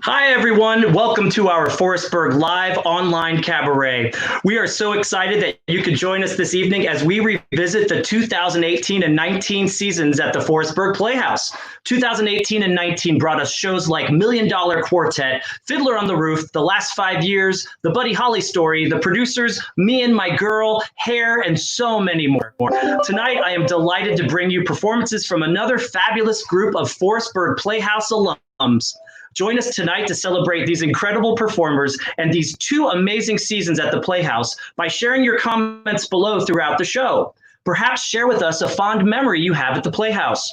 Hi, everyone. Welcome to our Forestburg Live online cabaret. We are so excited that you could join us this evening as we revisit the 2018 and 19 seasons at the Forestburg Playhouse. 2018 and 19 brought us shows like $1 Million Quartet, Fiddler on the Roof, The Last 5 Years, The Buddy Holly Story, The Producers, Me and My Girl, Hair, and so many more. Tonight, I am delighted to bring you performances from another fabulous group of Forestburg Playhouse alums. Join us tonight to celebrate these incredible performers and these 2 amazing seasons at the Playhouse by sharing your comments below throughout the show. Perhaps share with us a fond memory you have at the Playhouse.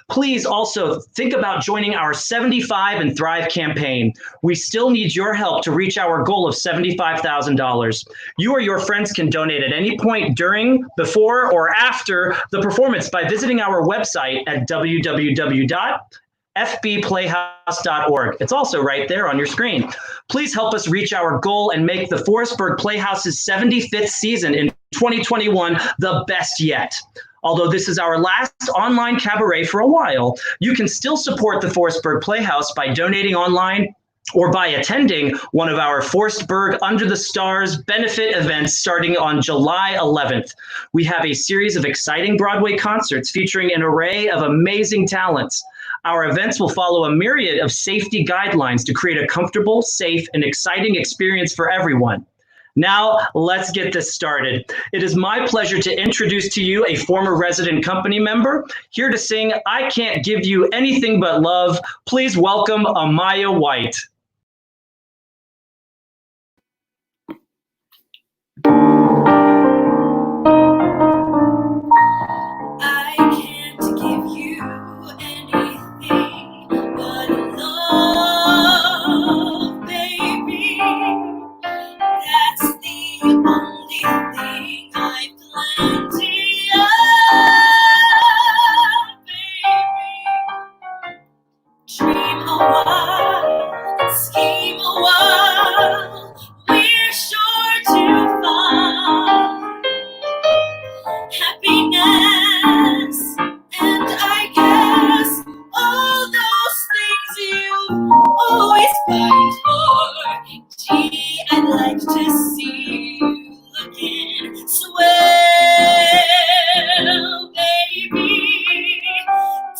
Please also think about joining our 75 and Thrive campaign. We still need your help to reach our goal of $75,000. You or your friends can donate at any point during, before, or after the performance by visiting our website at www.fbplayhouse.org. It's also right there on your screen. Please help us reach our goal and make the Forestburg Playhouse's 75th season in 2021 the best yet. Although this is our last online cabaret for a while, you can still support the Forestburg Playhouse by donating online or by attending one of our Forestburg Under the Stars benefit events starting on July 11th. We have a series of exciting Broadway concerts featuring an array of amazing talents. Our events will follow a myriad of safety guidelines to create a comfortable, safe, and exciting experience for everyone. Now, let's get this started. It is my pleasure to introduce to you a former resident company member, here to sing I Can't Give You Anything But Love. Please welcome Amaya White. I can't give you anything but love, baby. That's the only thing I plenty of, baby. Dream a while, scheme a while, we're sure to find happiness, and I guess all those things you always fight for. Gee, I'd like to see you looking swell, baby.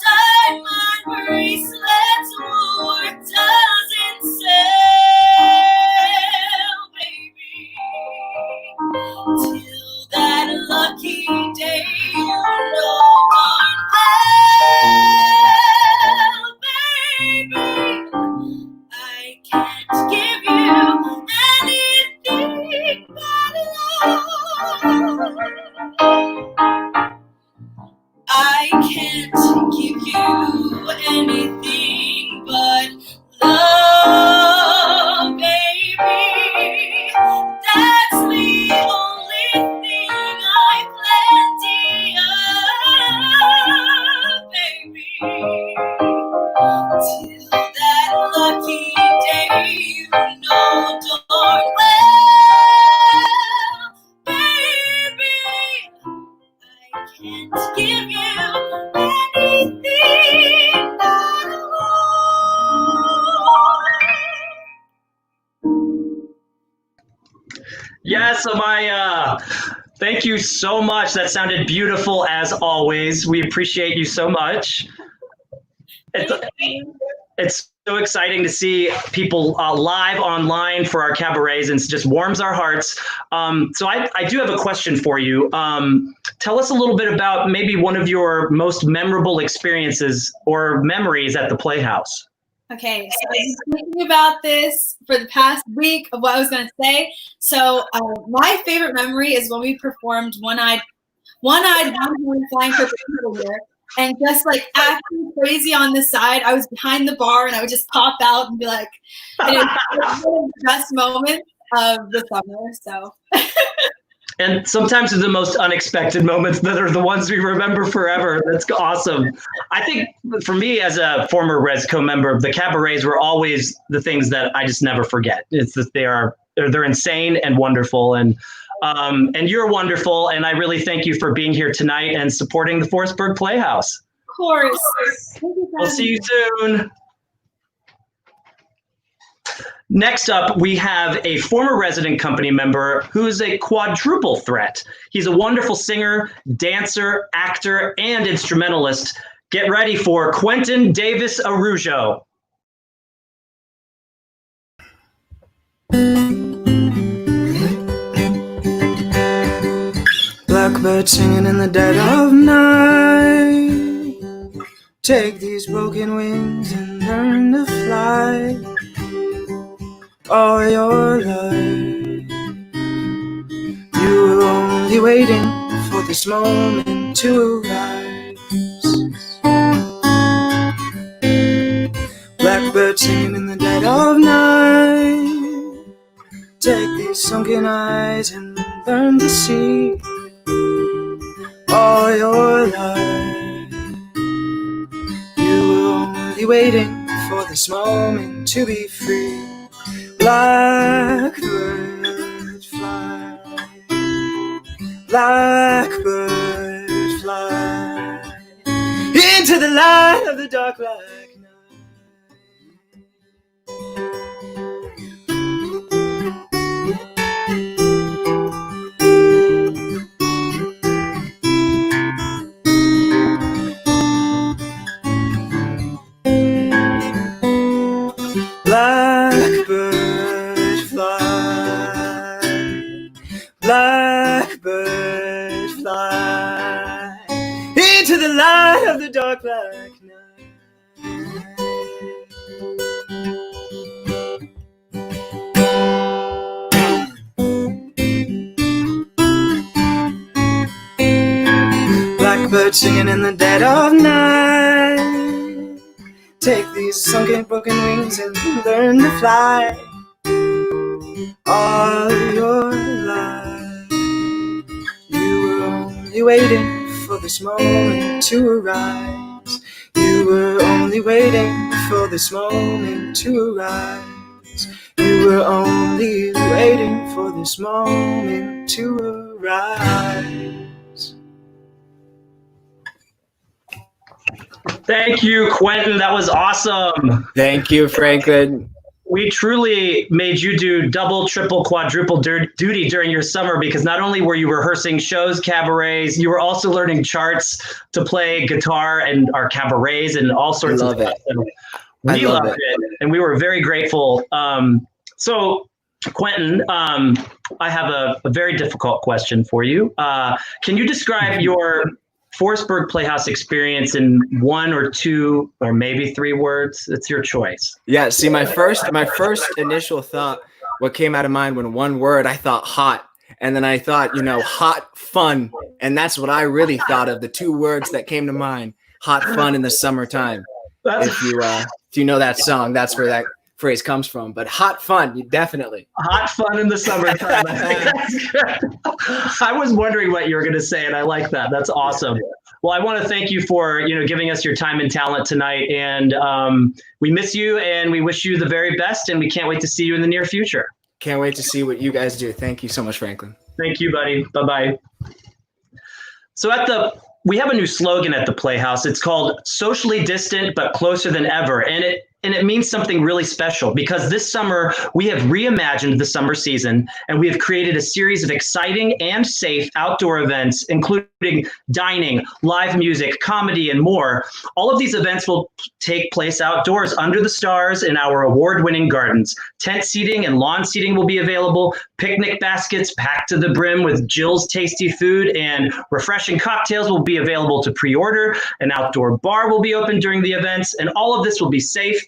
Diamond bracelets, war doesn't sell, baby. Till that lucky day, you know darn well, baby, I can't give you anything but love. I can't give you anything but love, baby. That's the only thing I plenty of, baby. Till that lucky day, you know darn well, baby, I can't give you anything but love. Yes, Amaya. Thank you so much. That sounded beautiful as always. We appreciate you so much. It's so exciting to see people live online for our cabarets, and it just warms our hearts. So I do have a question for you. Tell us a little bit about maybe one of your most memorable experiences or memories at the Playhouse. Okay, so I've been thinking about this for the past week of what I was going to say. So my favorite memory is when we performed One-Eyed, One-Horn Flying Purple here. And just like acting crazy on the side, I was behind the bar and I would just pop out and be like, and it was one of the best moments of the summer. So. And sometimes it's the most unexpected moments that are the ones we remember forever. That's awesome. I think for me, as a former Resco member, the cabarets were always the things that I just never forget. It's that they're insane and wonderful, and you're wonderful. And I really thank you for being here tonight and supporting the Forestburg Playhouse. Of course. We'll see you soon. Next up, we have a former resident company member who is a quadruple threat. He's a wonderful singer, dancer, actor, and instrumentalist. Get ready for Quentin Davis Arujo. Blackbird singing in the dead of night. Take these broken wings and learn to fly. All your life you were only waiting for this moment to arise. Blackbird singing in the dead of night. Take these sunken eyes and learn to see. All your life you were only waiting for this moment to be free. Blackbird fly, blackbird fly into the light of the dark like night. Blackbird fly, blackbird fly into the light of the dark like night. Blackbird singing in the dead of night. Take these sunken broken wings and learn to fly. All your life you were only waiting for this moment to arise. You were only waiting for this moment to arise. You were only waiting for this moment to arise. Thank you, Quentin. That was awesome. Thank you, Franklin. We truly made you do double, triple, quadruple duty during your summer, because not only were you rehearsing shows, cabarets, you were also learning charts to play guitar and our cabarets and all sorts of stuff. We loved it, and we were very grateful. So, Quentin, I have a very difficult question for you. Can you describe your Forestburg Playhouse experience in one or two or maybe three words? It's your choice. Yeah, see, my first initial thought, what came out of mind when one word, I thought hot. And then I thought, hot fun. And that's what I really thought of, the two words that came to mind, hot fun in the summertime. If you know that song, that's where that phrase comes from. But hot fun, definitely. Hot fun in the summertime. I think that's good. I was wondering what you were going to say, and I like that. That's awesome. Well, I want to thank you for giving us your time and talent tonight, and we miss you, and we wish you the very best, and we can't wait to see you in the near future. Can't wait to see what you guys do. Thank you so much, Franklin. Thank you, buddy. Bye-bye. So we have a new slogan at the Playhouse. It's called Socially Distant but Closer Than Ever, and it means something really special, because this summer we have reimagined the summer season, and we have created a series of exciting and safe outdoor events, including dining, live music, comedy, and more. All of these events will take place outdoors under the stars in our award-winning gardens. Tent seating and lawn seating will be available. Picnic baskets packed to the brim with Jill's tasty food and refreshing cocktails will be available to pre-order. An outdoor bar will be open during the events, and all of this will be safe,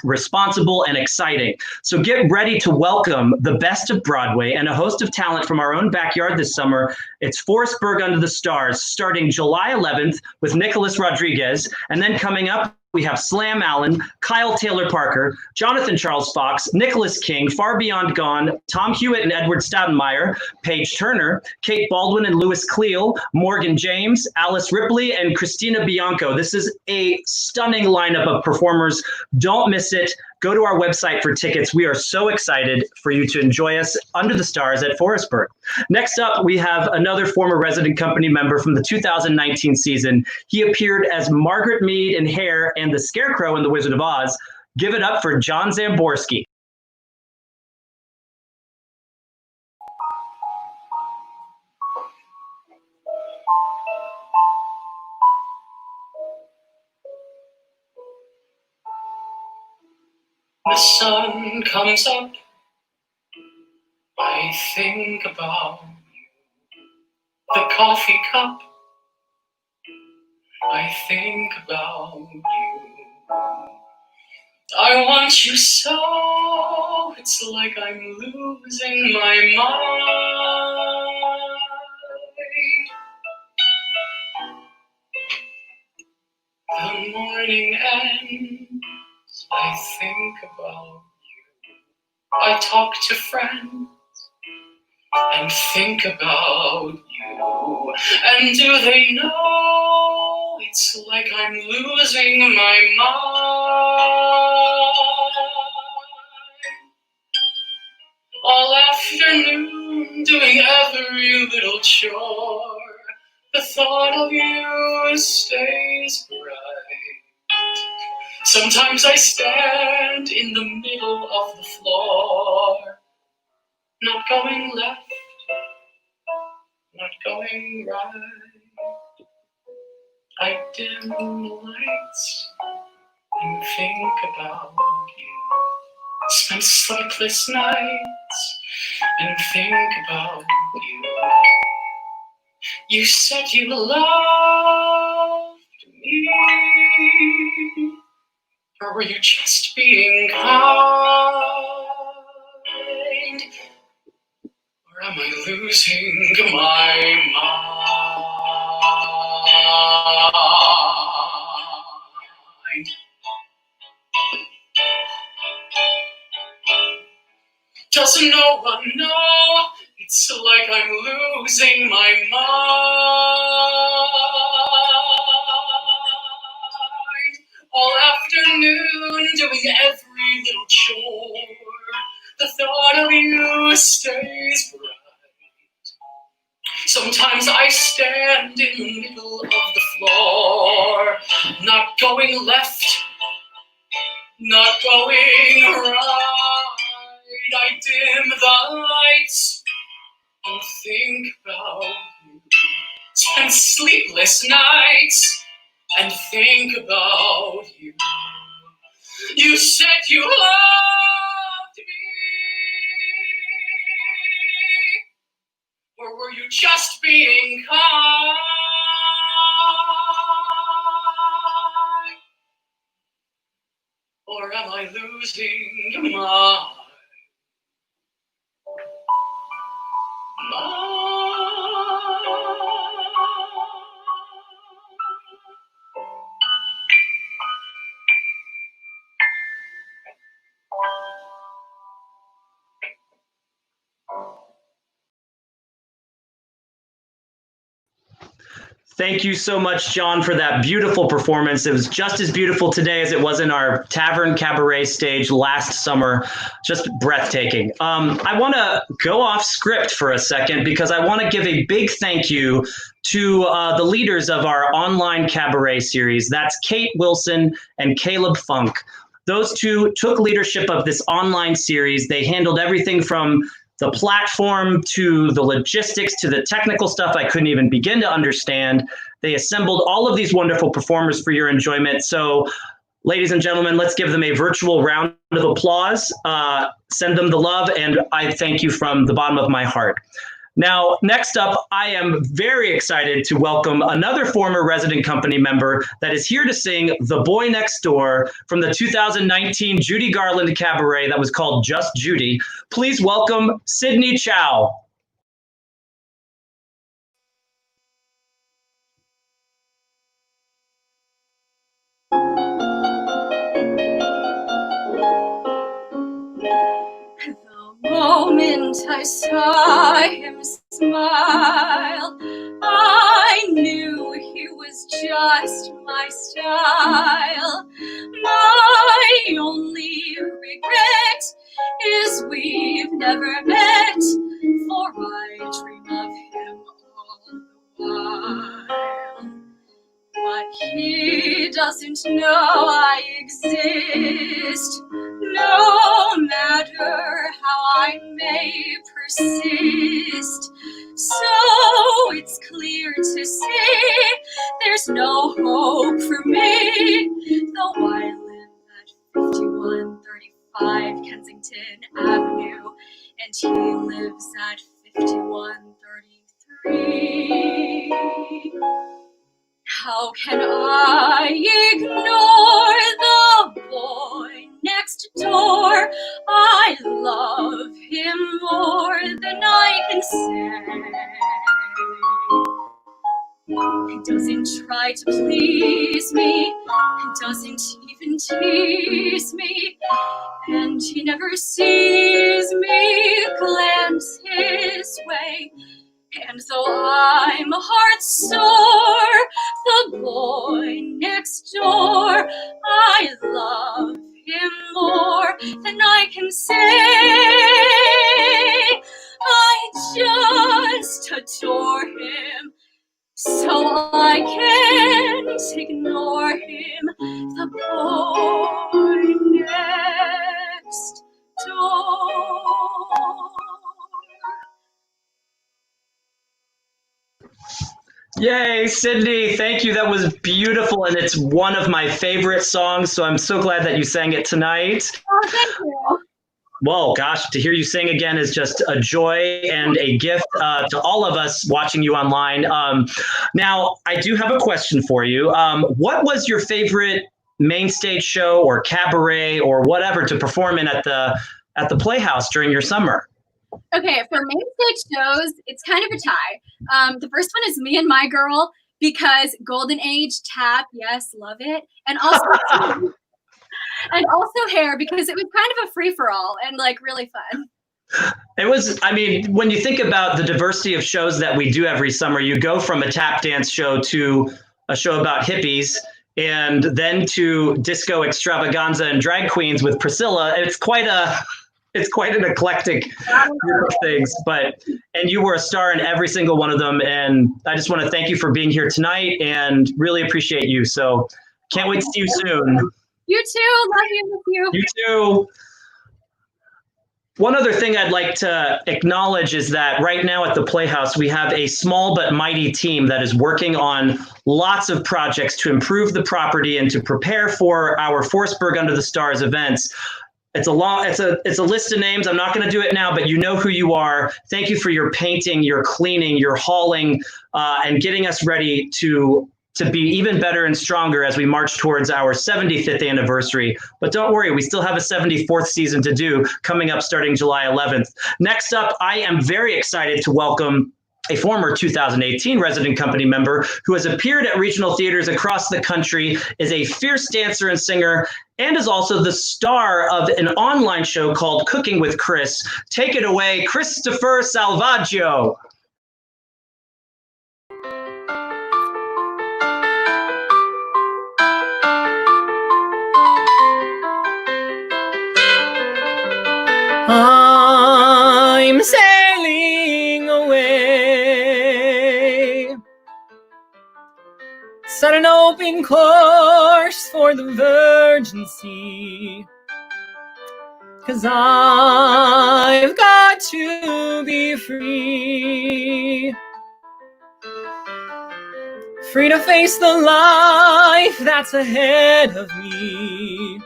responsible, and exciting. So get ready to welcome the best of Broadway and a host of talent from our own backyard this summer. It's Forestburg Under the Stars, starting July 11th with Nicholas Rodriguez, and then coming up, we have Slam Allen, Kyle Taylor Parker, Jonathan Charles Fox, Nicholas King, Far Beyond Gone, Tom Hewitt and Edward Stoutenmeyer, Paige Turner, Kate Baldwin and Louis Cleo, Morgan James, Alice Ripley, and Christina Bianco. This is a stunning lineup of performers. Don't miss it. Go to our website for tickets. We are so excited for you to enjoy us under the stars at Forestburg. Next up, we have another former resident company member from the 2019 season. He appeared as Margaret Mead in Hair and the Scarecrow in The Wizard of Oz. Give it up for John Zamborski. The sun comes up, I think about you. The coffee cup, I think about you. I want you so, it's like I'm losing my mind. The morning ends, I think about you. I talk to friends and think about you. And do they know it's like I'm losing my mind? All afternoon doing every little chore, the thought of you stays bright. Sometimes I stand in the middle of the floor, not going left, not going right. I dim the lights and think about you. Spend sleepless nights and think about you. You said you loved me, or were you just being kind? Or am I losing my mind? Doesn't no one know? It's like I'm losing my mind. All afternoon doing every little chore, the thought of you stays bright. Sometimes I stand in the middle of the floor, not going left, not going right. I dim the lights and think about you. Spend sleepless nights and think about you. You said you loved me, or were you just being kind? Or am I losing my mind? Thank you so much, John, for that beautiful performance. It was just as beautiful today as it was in our Tavern Cabaret stage last summer. Just breathtaking. I want to go off script for a second because I want to give a big thank you to the leaders of our online cabaret series. That's Kate Wilson and Caleb Funk. Those two took leadership of this online series. They handled everything from the platform to the logistics to the technical stuff I couldn't even begin to understand. They assembled all of these wonderful performers for your enjoyment. So, ladies and gentlemen, let's give them a virtual round of applause. Send them the love, and I thank you from the bottom of my heart. Now, next up, I am very excited to welcome another former resident company member that is here to sing The Boy Next Door from the 2019 Judy Garland Cabaret that was called Just Judy. Please welcome Sydney Chow. The moment I saw him smile, I knew he was just my style. My only regret is we've never met, for I dream of him all the while. But he doesn't know I exist, no matter how I may persist. So it's clear to see there's no hope for me, though I live at 5134 5 Kensington Avenue, and he lives at 5133. How can I ignore the boy next door? I love him more than I can say. He doesn't try to please me, he doesn't even tease me, and he never sees me glance his way. And though I'm heart sore, the boy next door, I love him more than I can say. I just adore him, so I can't ignore him, the boy next door. Yay, Sydney. Thank you. That was beautiful. And it's one of my favorite songs. So I'm so glad that you sang it tonight. Oh, thank you. Well, gosh, to hear you sing again is just a joy and a gift to all of us watching you online. Now, I do have a question for you. What was your favorite main stage show or cabaret or whatever to perform in at the Playhouse during your summer? Okay, for main stage shows, it's kind of a tie. The first one is Me and My Girl, because Golden Age, tap, yes, love it. And also and also Hair, because it was kind of a free-for-all and like really fun. It was, I mean, when you think about the diversity of shows that we do every summer, you go from a tap dance show to a show about hippies and then to disco extravaganza and drag queens with Priscilla. It's quite an eclectic group of things, and you were a star in every single one of them. And I just want to thank you for being here tonight and really appreciate you. So can't wait to see you soon. You too. Love you. With you. You too. One other thing I'd like to acknowledge is that right now at the Playhouse, we have a small but mighty team that is working on lots of projects to improve the property and to prepare for our Forsberg Under the Stars events. It's a list of names. I'm not going to do it now, but you know who you are. Thank you for your painting, your cleaning, your hauling, and getting us ready to be even better and stronger as we march towards our 75th anniversary. But don't worry, we still have a 74th season to do coming up starting July 11th. Next up, I am very excited to welcome a former 2018 resident company member who has appeared at regional theaters across the country, is a fierce dancer and singer, and is also the star of an online show called Cooking with Chris. Take it away, Christopher Salvaggio. I'm sailing away, set an open course for the virgin sea, 'cause I've got to be free, free to face the life that's ahead of me.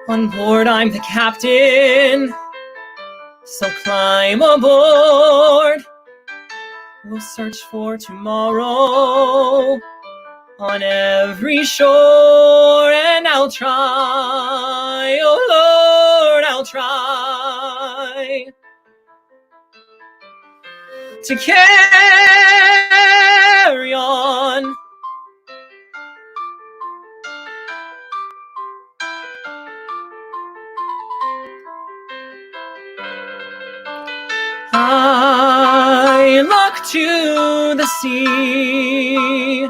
On board, I'm the captain, so climb aboard. We'll search for tomorrow on every shore, and I'll try, oh Lord, I'll try to carry on. I look to the sea,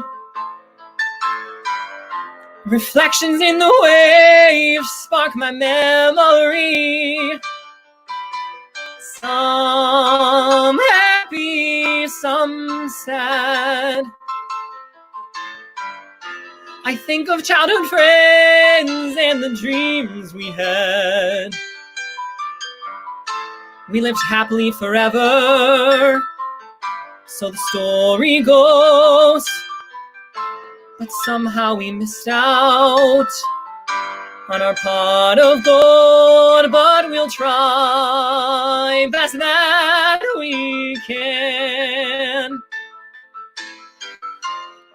reflections in the waves spark my memory. Some happy, some sad. I think of childhood friends and the dreams we had. We lived happily forever, so the story goes. But somehow we missed out on our pot of gold, but we'll try best that we can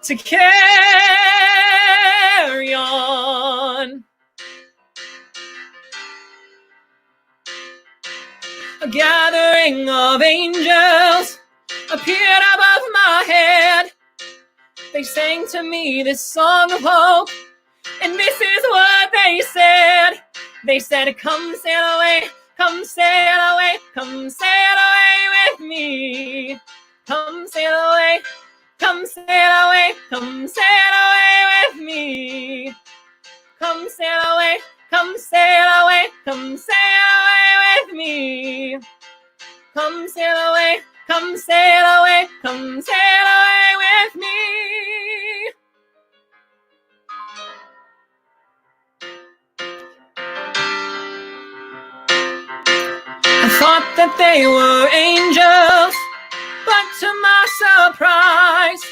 to carry on. A gathering of angels appeared above my head. They sang to me this song of hope, and this is what they said. They said, come sail away, come sail away, come sail away with me. Come sail away, come sail away, come sail away with me. Come sail away, come sail away, come sail away with me. Come sail away, come sail away, come sail away with me. I thought that they were angels, but to my surprise,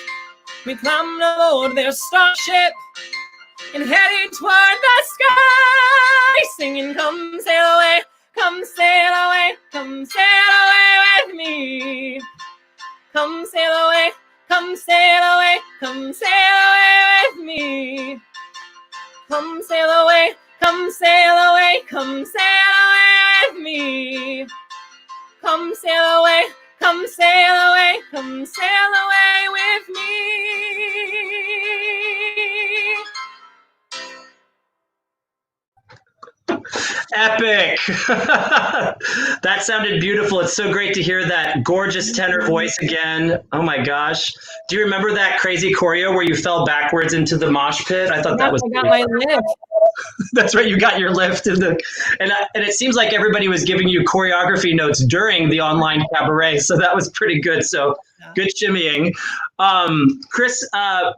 we climbed aboard their starship and headed toward the sky, singing, come sail away, come sail away, come sail away with me. Come sail away, come sail away, come sail away with me. Come sail away, come sail away, come sail away with me. Come sail away, come sail away, come sail away with me. Epic. That sounded beautiful. It's so great to hear that gorgeous tenor voice again. Oh my gosh. Do you remember that crazy choreo where you fell backwards into the mosh pit? I thought that was I got my lift. That's right. You got your lift and it seems like everybody was giving you choreography notes during the online cabaret. So that was pretty good. So good shimmying. Chris,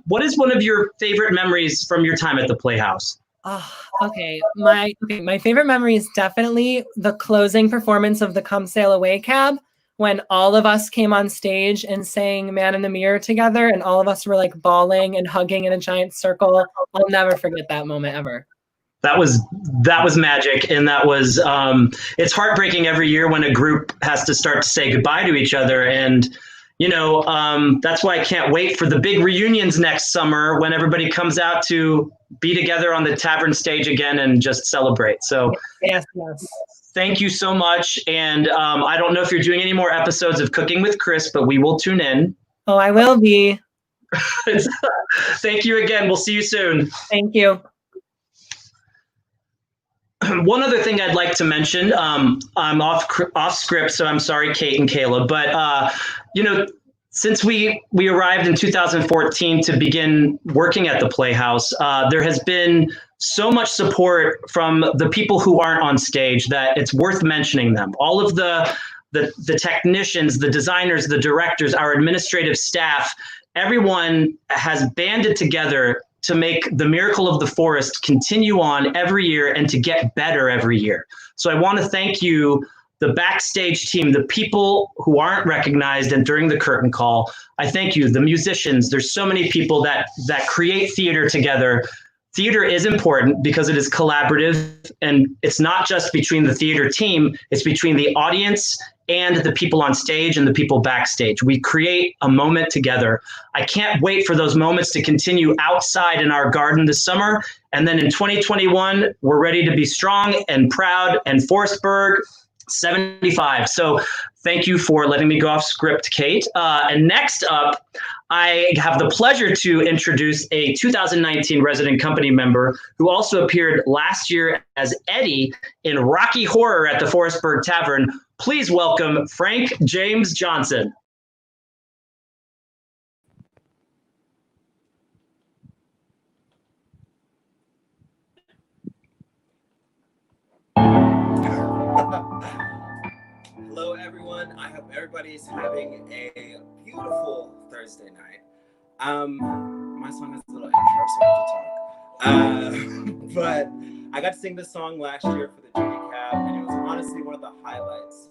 what is one of your favorite memories from your time at the Playhouse? Okay. My favorite memory is definitely the closing performance of the Come Sail Away cab, when all of us came on stage and sang Man in the Mirror together, and all of us were like bawling and hugging in a giant circle. I'll never forget that moment ever. That was magic, and that was it's heartbreaking every year when a group has to start to say goodbye to each other, and that's why I can't wait for the big reunions next summer when everybody comes out to be together on the tavern stage again and just celebrate. So yes. Thank you so much, and I don't know if you're doing any more episodes of Cooking with Chris, but we will tune in. Oh, I will be. Thank you again. We'll see you soon. Thank you. One other thing I'd like to mention, I'm off script, so I'm sorry, Kate and Kayla, but since we arrived in 2014 to begin working at the Playhouse, there has been so much support from the people who aren't on stage that it's worth mentioning them. All of the technicians, the designers, the directors, our administrative staff, everyone has banded together to make the Miracle of the Forest continue on every year and to get better every year. So I want to thank you, the backstage team, the people who aren't recognized and during the curtain call. I thank you, the musicians. There's so many people that create theater together. Theater is important because it is collaborative, and it's not just between the theater team, it's between the audience and the people on stage and the people backstage. We create a moment together. I can't wait for those moments to continue outside in our garden this summer. And then in 2021, we're ready to be strong and proud, and Forestburg 75. So thank you for letting me go off script, Kate. And next up, I have the pleasure to introduce a 2019 resident company member who also appeared last year as Eddie in Rocky Horror at the Forestburg Tavern. Please welcome Frank James Johnson. Hello, everyone. I hope everybody's having a beautiful Thursday night. My song has a little intro, so I have to talk. But I got to sing this song last year for the Judy Cab, and it was honestly one of the highlights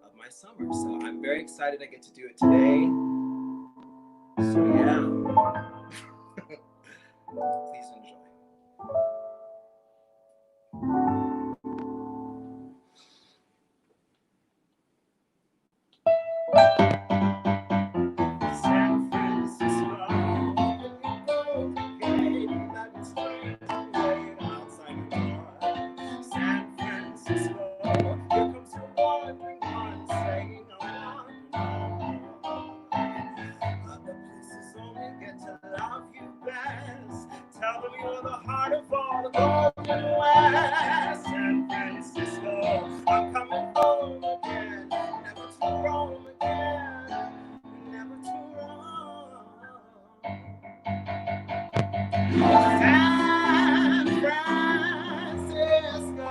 of my summer. So I'm very excited I get to do it today. So yeah, please enjoy. we were the heart of all the golden west. San Francisco, I'm coming home again, never to roam again, never to roam. San Francisco,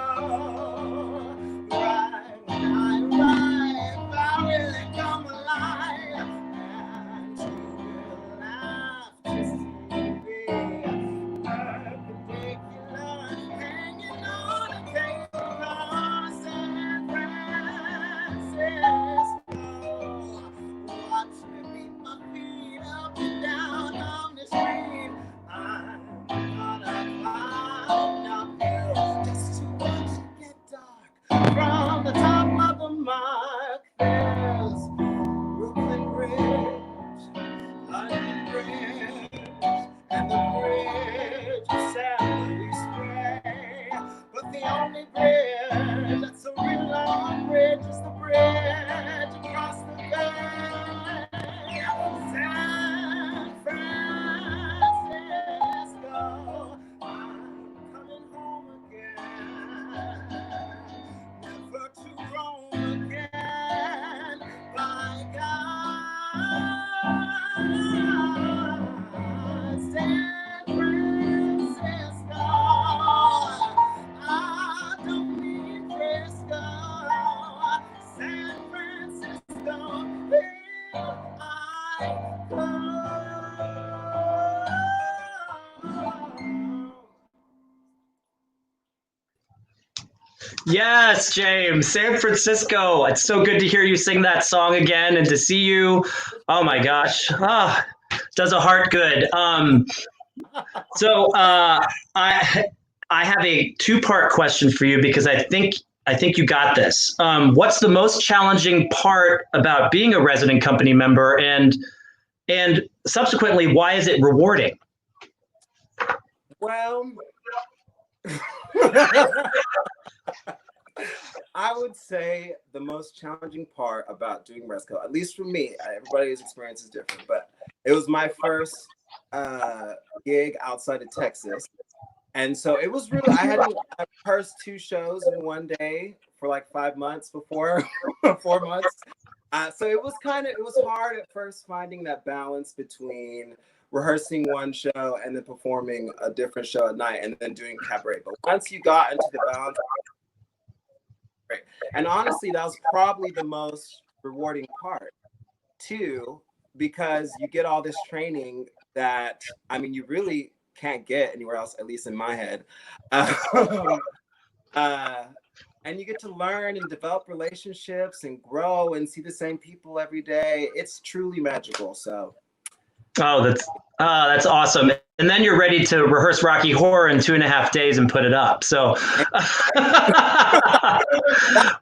right when I arrive, I really come alive, and you will laugh to see me perpendicular, hanging on a cable. San Francisco, watch me beat my feet up and down on the street. I'm gonna climb uphill just to watch it get dark. From the top of the mark, there's Brooklyn Bridge, London Bridge, and the bridge of Sally Spray. But the only bridge that's a real long bridge is the bridge across the bay. San Francisco, I'm coming home again, never to roam again. By God, San Francisco, I don't mean Frisco. San Francisco, here I come. Yes, James, San Francisco. It's so good to hear you sing that song again and to see you. Oh my gosh. Does a heart good. I have a two-part question for you because I think you got this. What's the most challenging part about being a resident company member, and subsequently, why is it rewarding? Well, I would say the most challenging part about doing Resco, at least for me, everybody's experience is different, but it was my first gig outside of Texas. And so it was really, I had to rehearse 2 shows in one day for like 5 months before, 4 months. So it was hard at first finding that balance between rehearsing one show and then performing a different show at night and then doing Cabaret. But once you got into the balance, and honestly, that was probably the most rewarding part too, because you get all this training that, I mean, you really can't get anywhere else, at least in my head. And you get to learn and develop relationships and grow and see the same people every day. It's truly magical. So. Oh, that's awesome. And then you're ready to rehearse Rocky Horror in 2.5 days and put it up. So,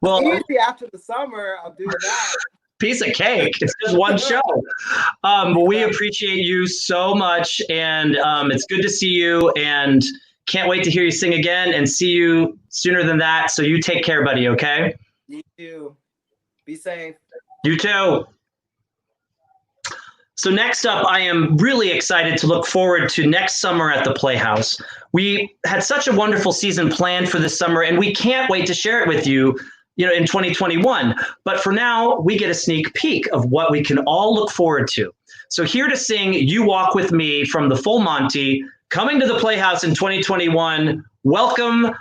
well, easy after the summer, I'll do that. Piece of cake. It's just one show. We appreciate you so much, and it's good to see you, and can't wait to hear you sing again and see you sooner than that. So you take care, buddy, okay? You too. Be safe. You too. So next up, I am really excited to look forward to next summer at the Playhouse. We had such a wonderful season planned for this summer, and we can't wait to share it with you, in 2021. But for now, we get a sneak peek of what we can all look forward to. So here to sing You Walk With Me from the Full Monty, coming to the Playhouse in 2021, welcome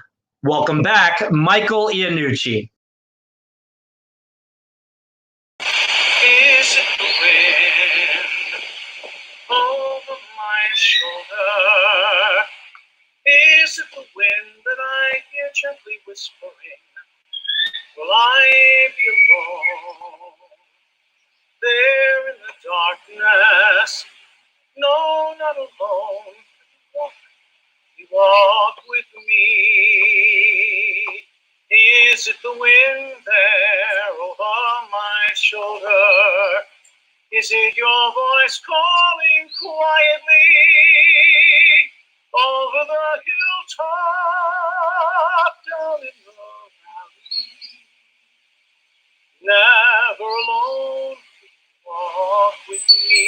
back, Michael Iannucci. Is it the wind over my shoulder? Is it the wind that I hear gently whispering? Will I be alone there in the darkness? No, not alone. You walk with me. Is it the wind there over my shoulder? Is it your voice calling quietly over the hilltop down in the valley? Never alone, walk with me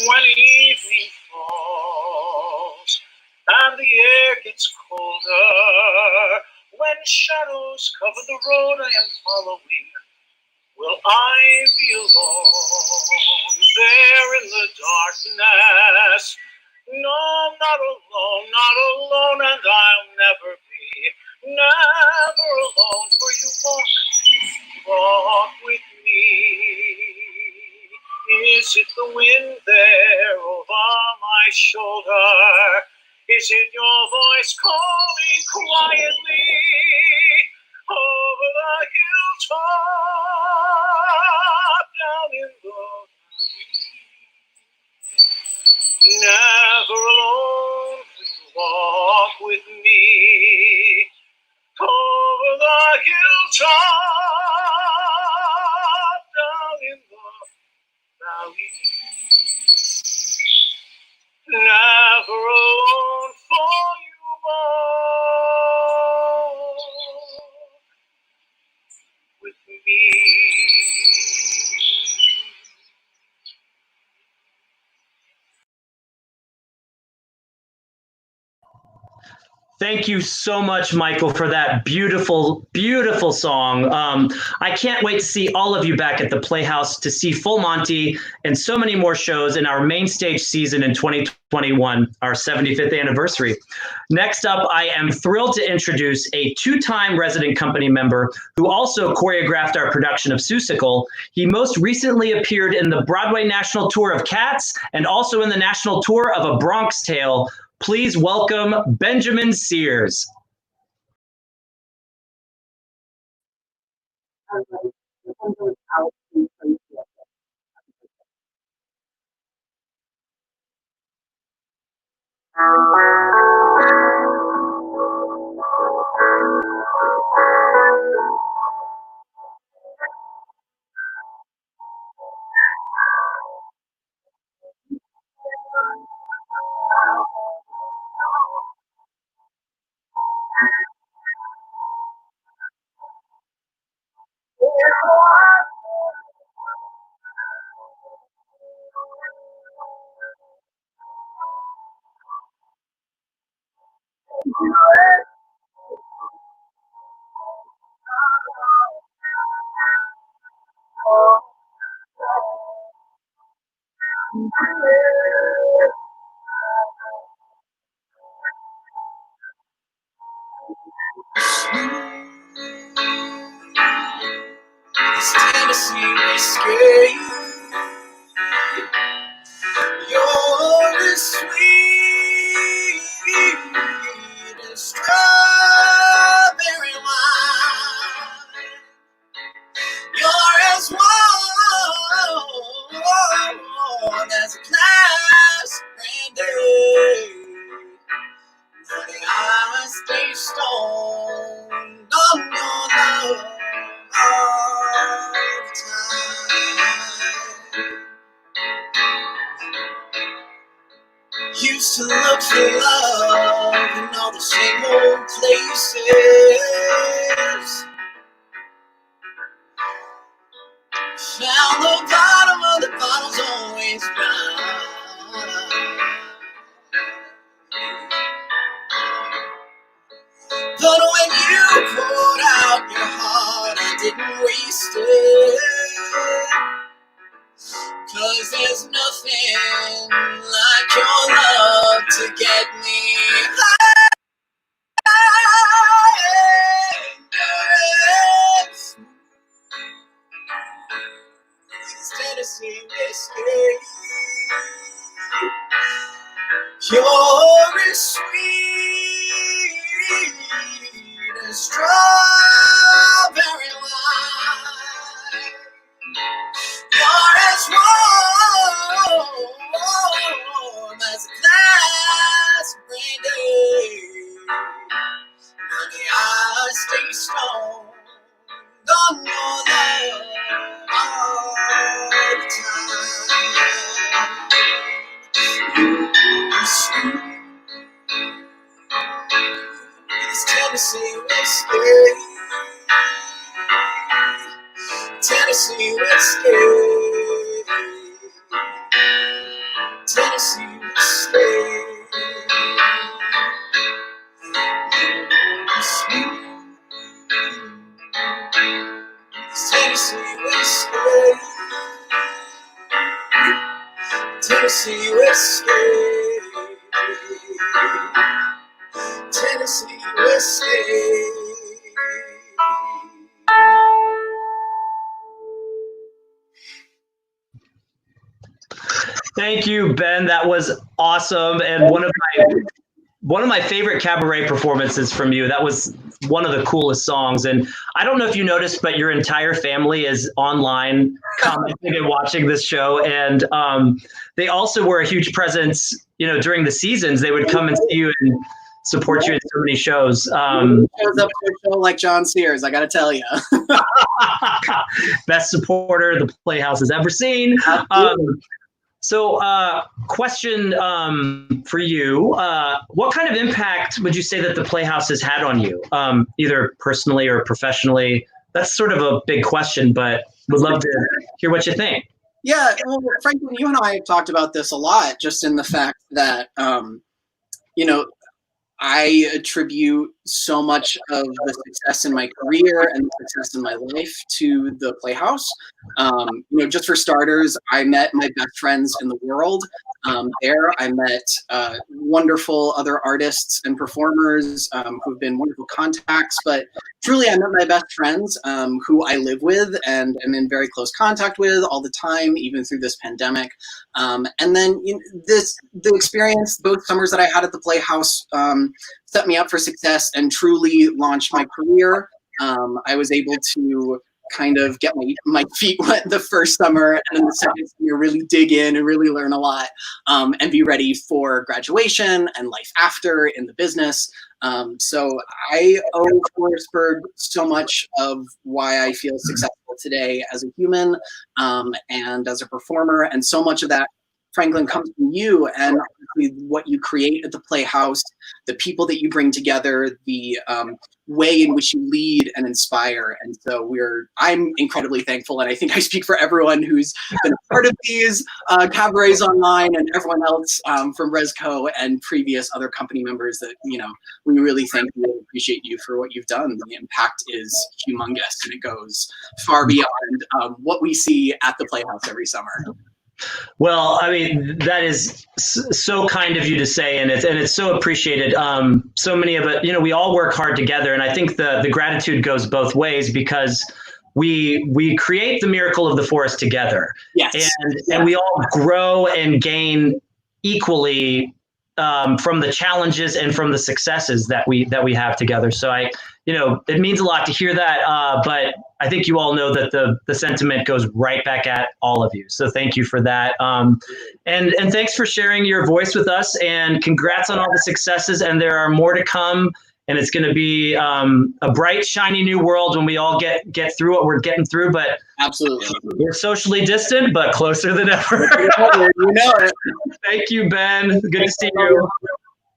when evening falls shadows cover the road I am following. Will I be alone there in the darkness? No, I'm not alone, and I'll never be, never alone, for you walk with me. Is it the wind there over my shoulder? Is it your voice calling quietly over the hilltop down in the valley? Never alone, please walk with me over the hilltop down in the valley. Never alone, for you walk with me. Thank you so much, Michael, for that beautiful, beautiful song. I can't wait to see all of you back at the Playhouse to see Full Monty and so many more shows in our main stage season in 2021, our 75th anniversary. Next up, I am thrilled to introduce a two-time resident company member who also choreographed our production of Seussical. He most recently appeared in the Broadway National Tour of Cats and also in the national tour of A Bronx Tale. Please welcome Benjamin Sears. This Tennessee whiskey, you're as sweet as strawberry wine. You're as warm as a glass brandy. Honey, I stay stoned on your love all the time. Used to look for love in all the same old places. Found the bottom of the bottle's always dry. But when you poured out your heart, I didn't waste it. 'Cause there's nothing like your love to get me high. It's Tennessee whiskey. You're as sweet as strawberry wine. You're as warm as a glass brandy. Honey, I stay stoned on your love all the time. Sweet as Tennessee whiskey. Tennessee whiskey. Tennessee whiskey. Sweet Tennessee whiskey, Tennessee whiskey. Thank you, Ben. That was awesome, and one of my favorite cabaret performances from you. That was one of the coolest songs. And I don't know if you noticed, but your entire family is online commenting and watching this show. And they also were a huge presence, during the seasons. They would come and see you and support you in so many shows. Shows up to a show like John Sears, I got to tell you. Best supporter the Playhouse has ever seen. So, question for you. What kind of impact would you say that the Playhouse has had on you, either personally or professionally? That's sort of a big question, but would love to hear what you think. Yeah, well, Franklin, you and I have talked about this a lot, just in the fact that, I attribute so much of the success in my career and the success in my life to the Playhouse. Just for starters, I met my best friends in the world there. I met wonderful other artists and performers who've been wonderful contacts, but truly I met my best friends who I live with and am in very close contact with all the time, even through this pandemic. And then the experience, both summers that I had at the Playhouse, set me up for success and truly launched my career. I was able to kind of get my feet wet the first summer, and then the second summer really dig in and really learn a lot, and be ready for graduation and life after in the business. So I owe Forestburg so much of why I feel successful today as a human and as a performer, and so much of that, Franklin, comes from you and what you create at the Playhouse, the people that you bring together, the way in which you lead and inspire. And so I'm incredibly thankful, and I think I speak for everyone who's been a part of these cabarets online and everyone else from Resco and previous other company members that, we really thank you and appreciate you for what you've done. The impact is humongous, and it goes far beyond what we see at the Playhouse every summer. Well, I mean, that is so kind of you to say, and it's so appreciated. So many of it, we all work hard together, and I think the gratitude goes both ways, because we create the miracle of the forest together. Yes. And we all grow and gain equally from the challenges and from the successes that we have together. So it means a lot to hear that, but I think you all know that the sentiment goes right back at all of you. So thank you for that. And thanks for sharing your voice with us, and congrats on all the successes. And there are more to come, and it's going to be a bright, shiny new world when we all get through what we're getting through. But absolutely, we're socially distant, but closer than ever. You know it. Thank you, Ben. Good to see you.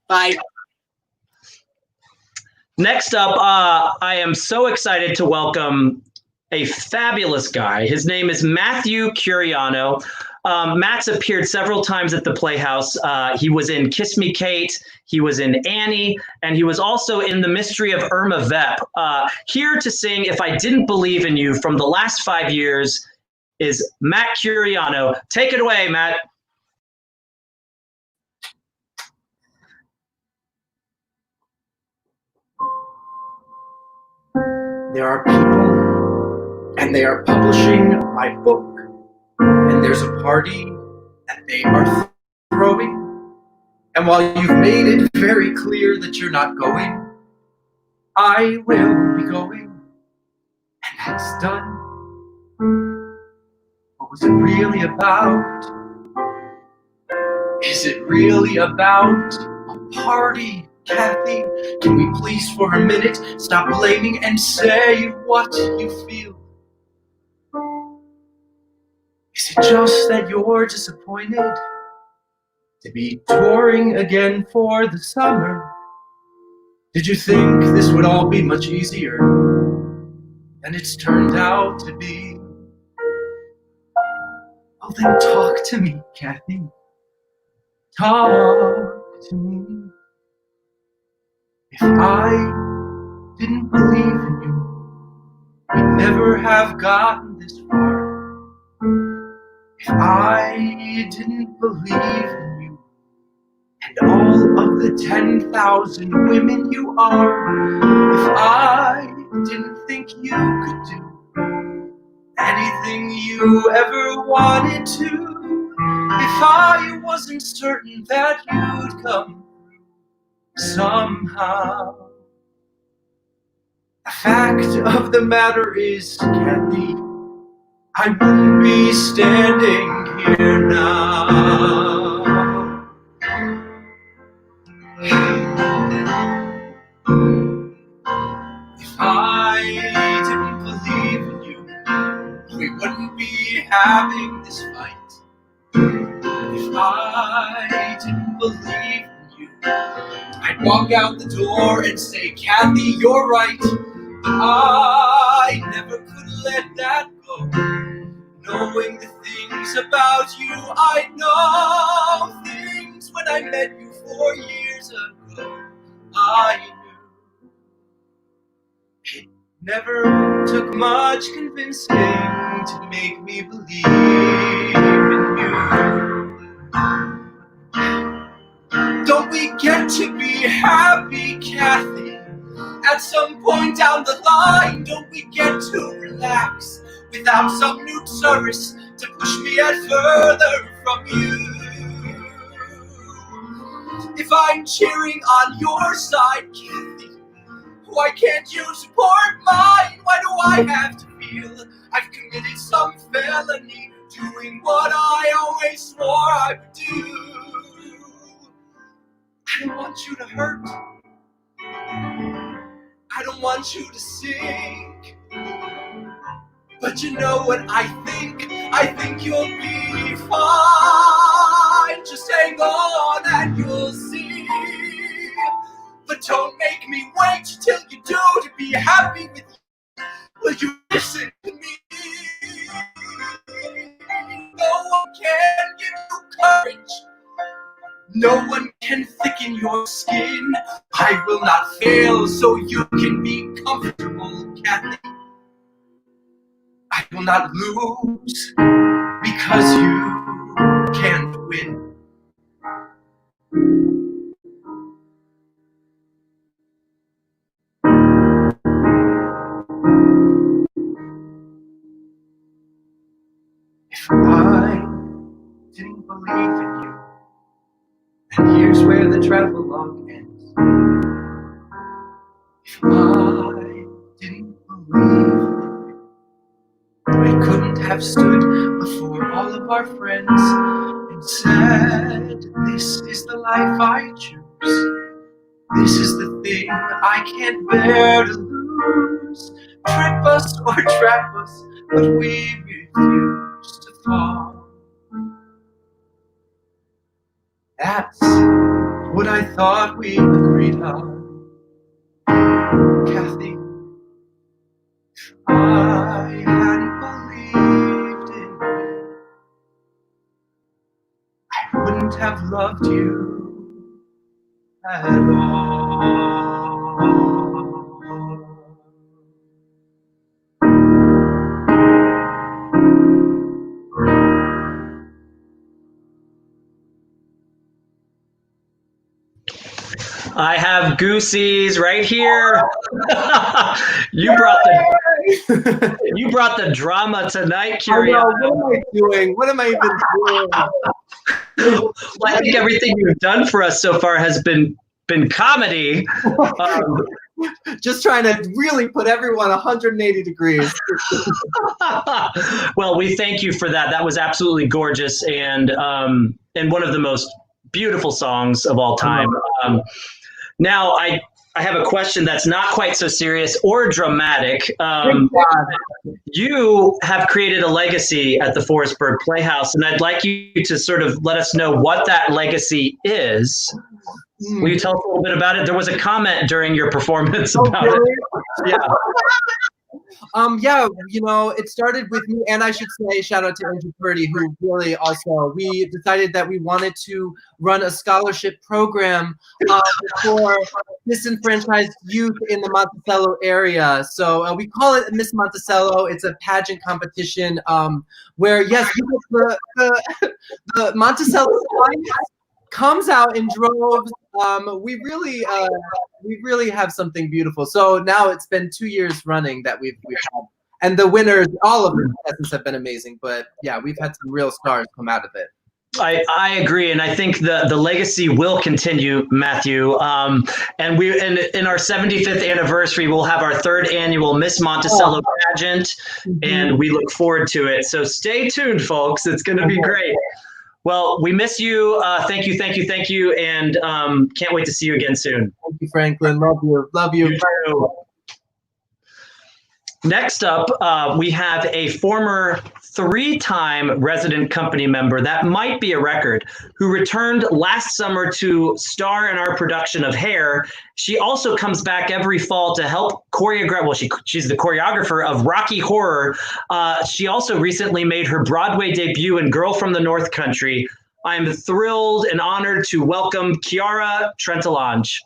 Bye. Next up, I am so excited to welcome a fabulous guy. His name is Matthew Curiano. Matt's appeared several times at the Playhouse. He was in Kiss Me Kate, he was in Annie, and he was also in The Mystery of Irma Vep. Here to sing If I Didn't Believe in You from the last 5 years is Matt Curiano. Take it away, Matt. There are people, and they are publishing my book, and there's a party that they are throwing, and while you've made it very clear that you're not going, I will be going, and that's done. What was it really about? Is it really about a party, Kathy? Can we please for a minute stop blaming and say what you feel? Is it just that you're disappointed to be touring again for the summer? Did you think this would all be much easier than it's turned out to be? Oh, then talk to me, Kathy. Talk to me. If I didn't believe in you, we'd never have gotten this far. If I didn't believe in you and all of the 10,000 women you are, if I didn't think you could do anything you ever wanted to, if I wasn't certain that you'd come somehow. The fact of the matter is, Kathy, I wouldn't be standing here now. If I didn't believe in you, we wouldn't be having this fight. If I didn't believe in you, I'd walk out the door and say, Kathy, you're right. But I never could let that go. Knowing the things about you, I know things when I met you 4 years ago. I knew it never took much convincing to make me believe in you. Don't we get to be happy, Kathy? At some point down the line, don't we get to relax without some new service to push me yet further from you? If I'm cheering on your side, Kathy, why can't you support mine? Why do I have to feel I've committed some felony doing what I always swore I would do? I don't want you to hurt. I don't want you to sink. But you know what I think? I think you'll be fine. Just hang on and you'll see. But don't make me wait till you do to be happy with you. Will you listen to me? No one can give you courage. No one can thicken your skin. I will not fail so you can be comfortable, Kathy. I will not lose because you can't win. If I didn't believe in you, and here's where the travelogue ends. If I didn't believe in you, I couldn't have stood before all of our friends and said, this is the life I choose. This is the thing I can't bear to lose. Trip us or trap us, but we refuse to fall. That's what I thought we agreed on, Kathy. If I hadn't believed in you, I wouldn't have loved you at all. I have Goosey's right here. You brought the drama tonight, Chiara. What am I doing? What am I even doing? Well, I think everything you've done for us so far has been comedy. Just trying to really put everyone 180 degrees. Well, we thank you for that. That was absolutely gorgeous and one of the most beautiful songs of all time. Now, I have a question that's not quite so serious or dramatic. You have created a legacy at the Forestburg Playhouse, and I'd like you to sort of let us know what that legacy is. Will you tell us a little bit about it? There was a comment during your performance about it. Yeah. Yeah, you know, it started with me, and I should say, shout out to Andrew Purdy, who really also, we decided that we wanted to run a scholarship program for disenfranchised youth in the Monticello area. So we call it Miss Monticello. It's a pageant competition where, yes, the Monticello comes out in droves. We really have something beautiful. So now it's been 2 years running that we've had, and the winners, all of the contestants have been amazing. But yeah, we've had some real stars come out of it. I agree, and I think the legacy will continue, Matthew. And we in our 75th anniversary, we'll have our 3rd annual Miss Monticello pageant, and we look forward to it. So stay tuned, folks. It's going to be great. Well, we miss you. Thank you, and can't wait to see you again soon. Thank you, Franklin. Love you. You too. Next up, we have a former 3-time resident company member, that might be a record, who returned last summer to star in our production of Hair. She also comes back every fall to help choreograph. Well, she's the choreographer of Rocky Horror. She also recently made her Broadway debut in Girl from the North Country. I'm thrilled and honored to welcome Chiara Trentalange.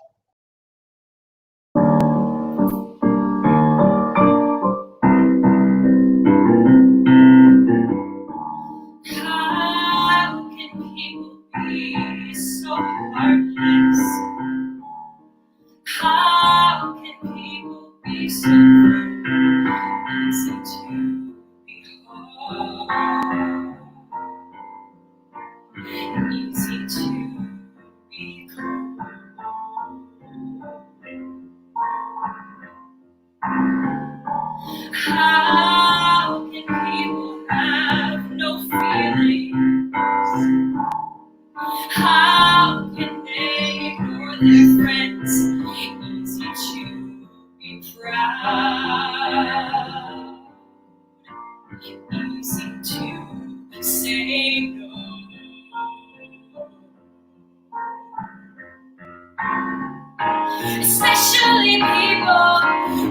How can people be so heartless? How can people be so easy to behold? Easy to be cold. How can people have no feelings? How can they ignore their friends? Easy to be proud. Easy to say no. Especially people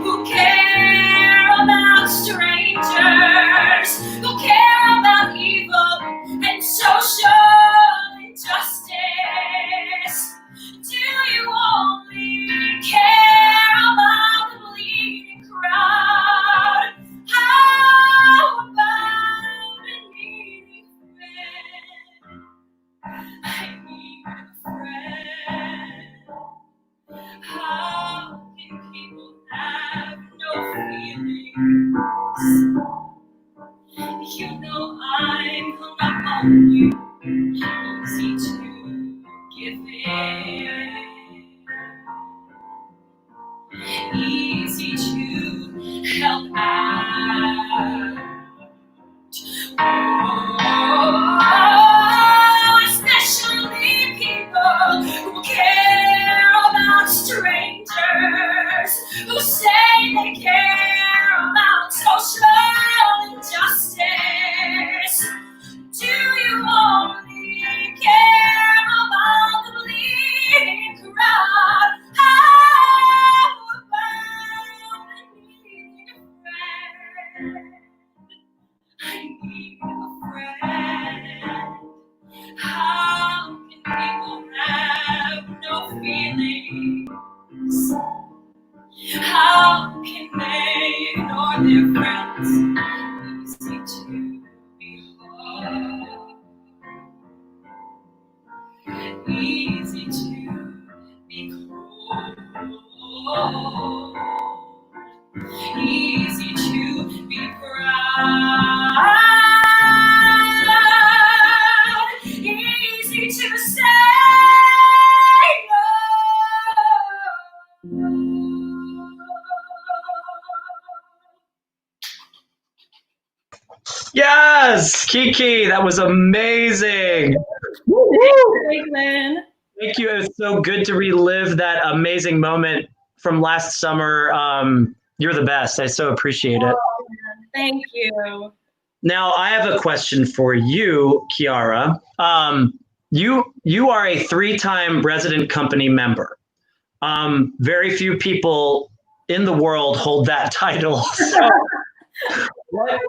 who care about strangers, who care about evil and social injustice. Do you only care about the bleeding crowd? How about a needy friend? I need a friend. How can people have no feelings? You know I'm hung up on you. Easy to give in. Easy to help out. Oh, especially people who care about strangers, who say they care about social injustice. Do you only care about the bleeding crowd? How about a needy friend? I need a friend. How can people have no feelings? How can they ignore their friends? Easy to behold. Easy to be cold. Easy to be proud. Easy to say no. Yes, Kiki, that was amazing. Franklin. Thank you. It was so good to relive that amazing moment from last summer. You're the best. I so appreciate it. Thank you. Now, I have a question for you, Chiara. You are a 3-time resident company member. Very few people in the world hold that title. So what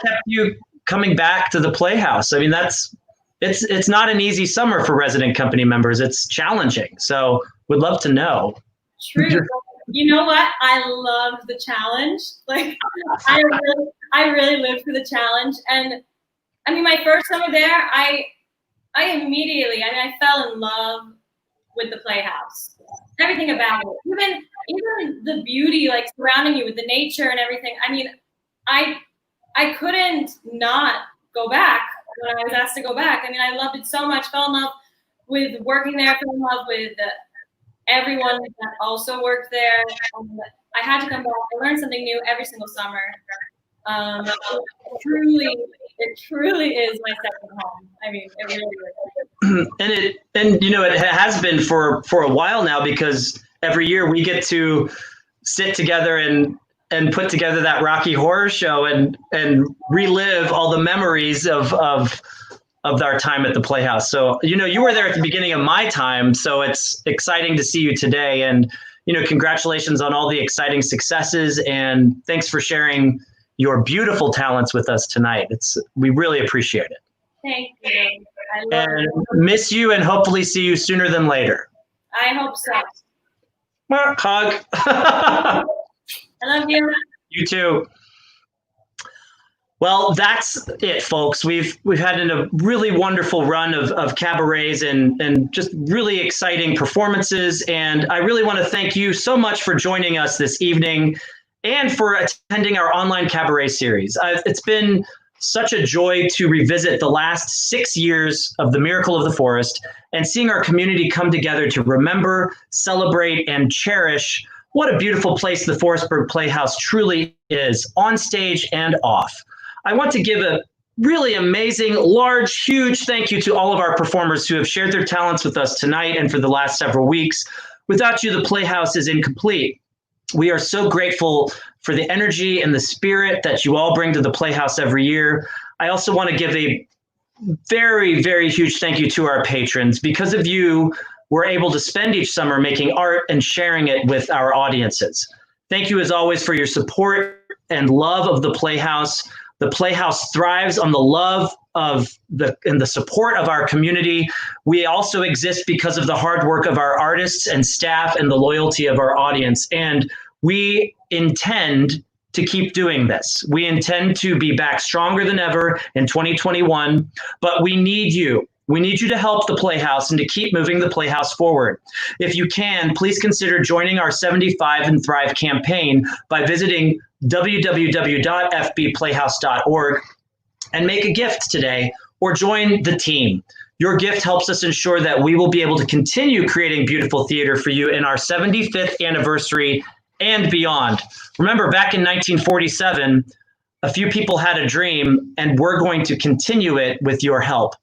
kept you coming back to the Playhouse? I mean, it's not an easy summer for resident company members. It's challenging. So would love to know. True. You know what? I love the challenge. Like, I really lived for the challenge. And I mean, my first summer there, I immediately, I fell in love with the Playhouse. Everything about it, even the beauty, like surrounding you with the nature and everything. I mean, I couldn't not go back when I was asked to go back. I mean, I loved it so much. Fell in love with working there. Fell in love with everyone that also worked there. I had to come back. I learned something new every single summer. It truly is my second home. I mean, it really is. And you know, it has been for a while now, because every year we get to sit together and put together that Rocky Horror Show and relive all the memories of our time at the Playhouse. So, you know, you were there at the beginning of my time, so it's exciting to see you today. And, you know, congratulations on all the exciting successes, and thanks for sharing your beautiful talents with us tonight. We really appreciate it. Thank you. I love and miss you, and hopefully see you sooner than later. I hope so. Hug. I love you. You too. Well, that's it, folks. We've had a really wonderful run of cabarets and just really exciting performances. And I really want to thank you so much for joining us this evening and for attending our online cabaret series. It's been such a joy to revisit the last 6 years of the Miracle of the Forest and seeing our community come together to remember, celebrate, and cherish what a beautiful place the Forestburg Playhouse truly is, on stage and off. I want to give a really amazing, large, huge thank you to all of our performers who have shared their talents with us tonight and for the last several weeks. Without you, the Playhouse is incomplete. We are so grateful for the energy and the spirit that you all bring to the Playhouse every year. I also want to give a very, very huge thank you to our patrons. Because of you, we're able to spend each summer making art and sharing it with our audiences. Thank you, as always, for your support and love of the Playhouse. The Playhouse thrives on the love and the support of our community. We also exist because of the hard work of our artists and staff and the loyalty of our audience. And we intend to keep doing this. We intend to be back stronger than ever in 2021, but we need you. We need you to help the Playhouse and to keep moving the Playhouse forward. If you can, please consider joining our 75 and Thrive campaign by visiting www.fbplayhouse.org and make a gift today, or join the team. Your gift helps us ensure that we will be able to continue creating beautiful theater for you in our 75th anniversary and beyond. Remember, back in 1947, a few people had a dream, and we're going to continue it with your help.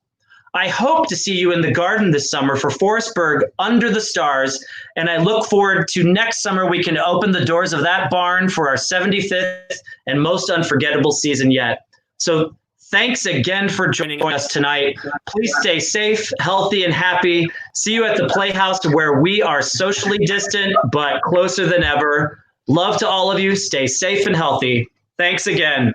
I hope to see you in the garden this summer for Forestburg Under the Stars, and I look forward to next summer we can open the doors of that barn for our 75th and most unforgettable season yet. So thanks again for joining us tonight. Please stay safe, healthy, and happy. See you at the Playhouse, where we are socially distant but closer than ever. Love to all of you. Stay safe and healthy. Thanks again.